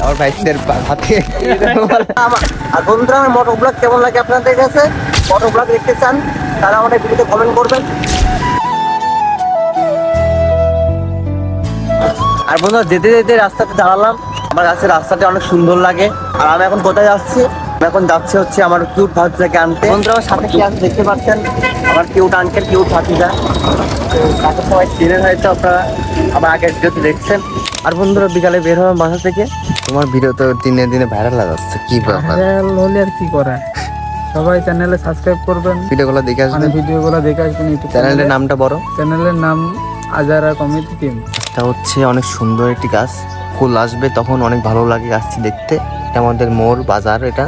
আমার বাইকের হাতে। আর বন্ধুরা আমার মোটর ব্লগ কেমন লাগে আপনাদের কাছে? মোটর ব্লগ দেখতে চান তারা আমাদের ভিডিওতে কমেন্ট করবেন। আর বন্ধুরা যেতে যেতে রাস্তাতে দাঁড়ালাম, আমার কাছে রাস্তাটা অনেক সুন্দর লাগে। আর আমি এখন কোথায় যাচ্ছি? আমি এখন যাচ্ছি হচ্ছে আমার কিউট ভাতিজাকে আনতে। বন্ধুরা আমার সাথে কি আছে দেখতে পাচ্ছেন, আমার কিউট আঙ্কেল, কিউট ভাতিজা। তো তাকে সবাই চিনেন হয়তো আপনারা, আমার আগের ভিডিওতে দেখছেন। আর বন্ধুরা বিকালে বের হলাম বাসা থেকে, তোমার ভিডিও তো দিনে দিনে ভাইরাল যাচ্ছে, কি ব্যাপার? ভাইরাল হলে আর কি করা, সবাই চ্যানেলে সাবস্ক্রাইব করবেন, ভিডিওগুলো দেখে আসবেন, ভিডিওগুলো দেখে আসবেন। চ্যানেলের নামটা বড়, চ্যানেলের নাম আজারা কমিটি টিম। এটা হচ্ছে অনেক সুন্দর একটি গাছ, ফুল আসবে তখন অনেক ভালো লাগে গাছটি দেখতে। এটা আমাদের মোর বাজার। এটা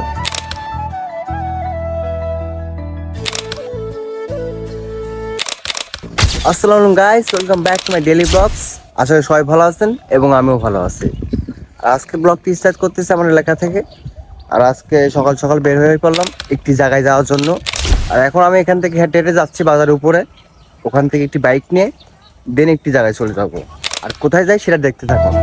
আসসালামু guys, welcome back to my daily blogs. আশা করি সবাই ভালো আছেন এবং আমিও ভালো আছি। আর আজকে ব্লগটি স্টার্ট করতেছি আমার এলাকা থেকে। আর আজকে সকাল সকাল বের হয়ে পড়লাম একটি জায়গায় যাওয়ার জন্য। আর এখন আমি এখান থেকে হেঁটে হেঁটে যাচ্ছি বাজারের উপরে, ওখান থেকে একটি বাইক নিয়ে দেন একটি জায়গায় চলে যাবো। আর কোথায় যাই সেটা দেখতে থাকুন।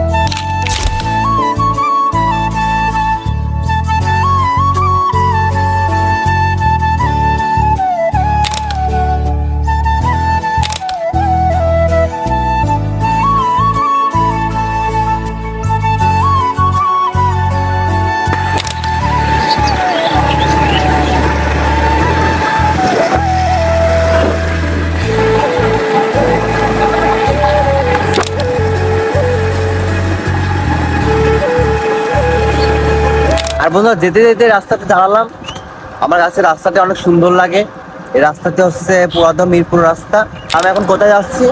আর বন্ধুরা যেতে যেতে রাস্তাতে দাঁড়ালাম, আমার কাছে রাস্তাটা অনেক সুন্দর লাগে। এই রাস্তাতে হচ্ছে পুরাতন মিরপুর রাস্তা। আমি এখন কোথায় যাচ্ছি?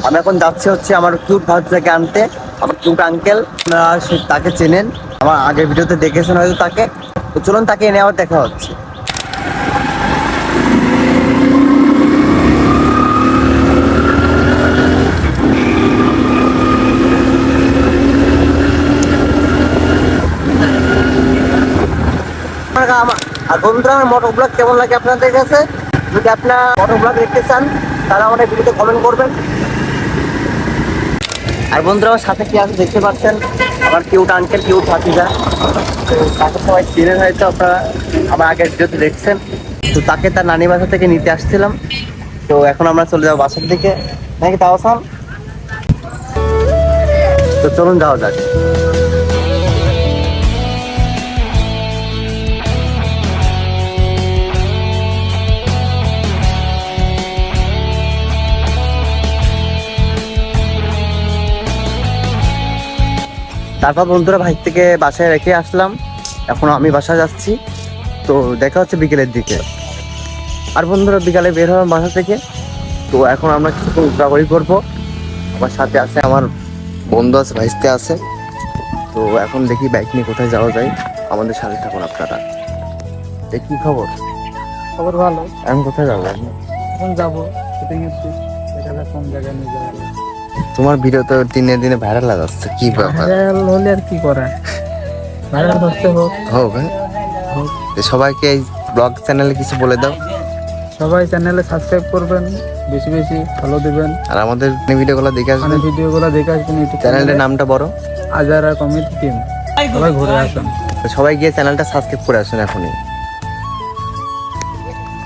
আমি এখন যাচ্ছি হচ্ছে আমার কিউট ভাতিজাকে আনতে, আমার কিউট আঙ্কেল। আপনারা তাকে চেনেন, আমার আগের ভিডিওতে দেখেছেন হয়তো তাকে। তো চলুন তাকে এনে আবার দেখা হচ্ছে। আর বন্ধুরা আমার মোটর ব্লগ কেমন লাগে আপনাদের কাছে? যদি আপনারা মোটর ব্লগ দেখতে চান তারা আমাদের ভিডিওতে কমেন্ট করবেন। আর বন্ধুরা আমার সাথে কি আছে দেখতে পাচ্ছেন, আমার কিউট আঙ্কেল, কিউট ভাতিজা। তো তাকে সবাই চিনেন হয়তো আপনারা, আমার আগের ভিডিওতে দেখছেন। তো তাকে তার নানি বাসা থেকে নিতে আসছিলাম। তো এখন আমরা চলে যাবো বাসার দিকে নাকি তাওসান। তো চলুন যাওয়া যাক। তারপর বন্ধুরা ভাই থেকে বাসায় রেখে আসলাম, এখন আমি বাসায় যাচ্ছি। তো দেখা হচ্ছে বিকেলের দিকে। আর বন্ধুরা বিকালে বের হলাম বাসা থেকে, তো এখন আমরা কিছু ঘোরাঘুরি করবো। আমার সাথে আছে আমার বন্ধু আছে, ভাইস্তে আছে। তো এখন দেখি বাইক নিয়ে কোথায় যাওয়া যায়, আমাদের সাথে থাকুন আপনারা। কি খবর? খবর ভালো। এখন কোথায় যাবো? এখন যাবো শুটিং এর দিক, দেখা যাক কোন জায়গায় নিয়ে যাওয়া যায়। তোমার ভিডিও তো দিনে দিনে ভাইরাল যাচ্ছে, কি ব্যাপার? ভাইরাল হলে আর কি করা, ভাইরাল হচ্ছে হোক। হোক, হ্যাঁ। সবাইকে এই ব্লগ চ্যানেলে কিছু বলে দাও। সবাই চ্যানেলে সাবস্ক্রাইব করবেন, বেশি বেশি ফলো দিবেন, আর আমাদের ভিডিওগুলো দেখে আসবেন, ভিডিওগুলো দেখে আসবেন। চ্যানেলের নামটা বড়, আজারা কমিটি টিম। সবাই ঘুরে আসুন, সবাই গিয়ে চ্যানেলটা সাবস্ক্রাইব করে আসুন এখনই।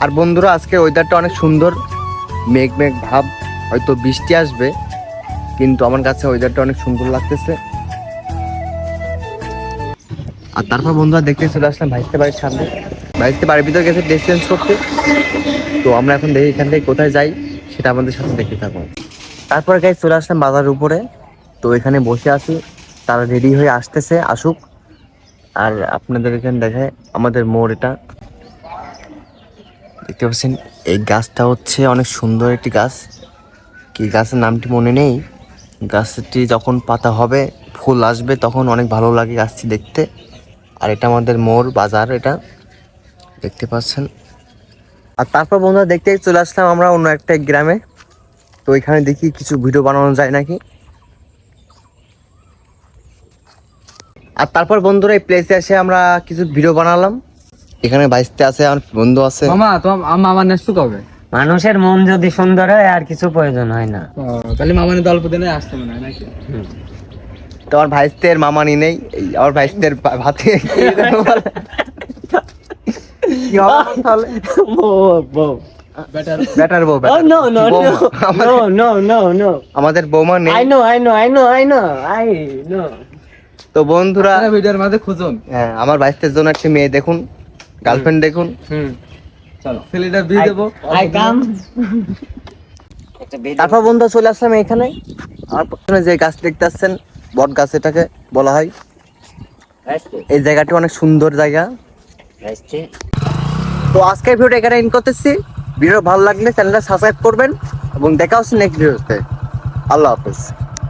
আর বন্ধুরা আজকে ওয়েদারটা অনেক সুন্দর, মেঘ মেঘ ভাব, হয়তো বৃষ্টি আসবে, কিন্তু আমার কাছে ওয়েদারটা অনেক সুন্দর লাগতেছে। আর তারপর বন্ধুরা দেখতে চলে আসলাম ভাইস্তে বাড়ির সামনে। ভাইস্তে বাড়ির ভিতরে গেছে ড্রেস চেঞ্জ করতে। তো আমরা এখন দেখি এখান থেকে কোথায় যাই, সেটা আমাদের সাথে দেখতে থাকুন। তারপরে গাইস চলে আসলাম বাজারের উপরে। তো এখানে বসে আছি, তারা রেডি হয়ে আসতেছে, আসুক। আর আপনাদের এখানে দেখায় আমাদের মোড়, এটা দেখতে পাচ্ছেন। এই গাছটা হচ্ছে অনেক সুন্দর একটি গাছ, কি গাছের নামটি মনে নেই। গাছটি যখন পাতা হবে, ফুল আসবে তখন অনেক ভালো লাগে গাছটি দেখতে। আর এটা আমাদের মোড় বাজার, এটা দেখতে পাচ্ছেন। আর তারপর বন্ধুরা দেখতে চলে আসলাম আমরা অন্য একটা গ্রামে। তো এখানে দেখি কিছু ভিডিও বানানো যায় নাকি। আর তারপর বন্ধুরা এই প্লেসে এসে আমরা কিছু ভিডিও বানালাম। এখানে বাইসতে আছে, আমার বন্ধু আছে। মামা তো মামা নেসু কবে? মানুষের মন যদি সুন্দর হয় আর কিছু প্রয়োজন হয় না। তাহলে মামানের অল্প দিনে আসতে মনে হয় নাকি? তো আমার ভাইস্তের মামানি নেই, এই আমার ভাইস্তের ভাতে কি হবে তাহলে? বেটার বউ Oh no no no বৌমা। no no no no. আমাদের বৌমা নেই। I know. I know. তো বন্ধুরা, ভিডিওর মাঝে খুঁজুন। হ্যাঁ, আমার ভাইস্তের জন্য একটা মেয়ে দেখুন, গার্লফ্রেন্ড দেখুন। চলো ছেলেটা বিয়ে দেবো। I come. তারপর বন্ধু চলে আসলাম এখানে। আমার পেছনে যে গাছ দেখতে আসছেন, বট গাছ এটাকে বলা হয়। এই জায়গাটি অনেক সুন্দর জায়গা। তো আজকের ভিডিওটা এখানে এন্ড করতেছি। ভিডিও ভালো লাগলে চ্যানেলটা সাবস্ক্রাইব করবেন এবং দেখা হচ্ছে নেক্সট ভিডিওতে। আল্লাহ হাফেজ।